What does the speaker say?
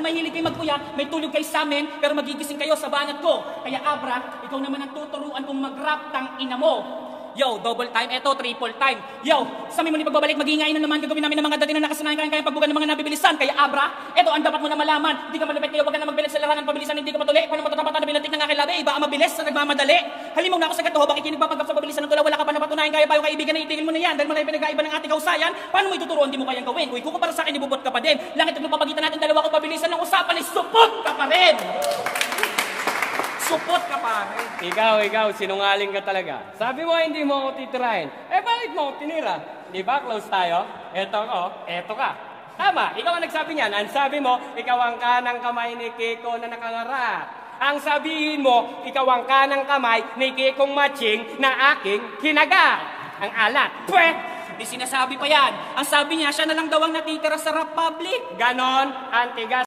Minsan mahilig kayo magpuyat, may tulog kayo sa amin, pero magigising kayo sa banat ko. Kaya Abra, ikaw naman ang tuturuan kong mag-rap tang ina mo. Yo, double time, eto, triple time. Yo, sa mo ni pagbabalik, mag-iingay na naman gagawin namin ng mga dati na nakasanayan kaya pagbugan ng mga nabibilisan. Kaya Abra, eto ang dapat mo na malaman. Hindi ka malupit kayo, wag ka na magbilis sa larangan pabilisan, hindi ka matuli. Paano matatapatan na binatik ng aking labi? Baka mabilis sa nagmamadali. Halimaw na ako sa gatoho, bakit nagpapanggap sa pabilisan ng tula? Wala ka pa napatunayan, kaya payo kaibigan na itigil mo na yan. Dahil malay pinag-aiba ng ating kausayan, paano mo ituturuan, di mo kayang gawin? Kung para sa akin, ibubot ka pa din. Langit at lupapagitan natin dalawa ko pabilisan ng usapan ay supot ka pa rin. Supot ka pare. Ikaw, sinungaling ka talaga. Sabi mo hindi mo ako titirahin. Bakit mo ako tinira? Di ba, close tayo? Eto ka. Tama, ikaw ang nagsabi niyan. Ang sabi mo, ikaw ang kanang kamay ni Kiko na nakangarat. Ang sabihin mo, ikaw ang kanang kamay ni Kikong matching na aking kinagat. Ang alat. Pweh! Di sinasabi pa yan. Ang sabi niya, siya na lang daw ang natitira sa Republic. Ganon, ang tigas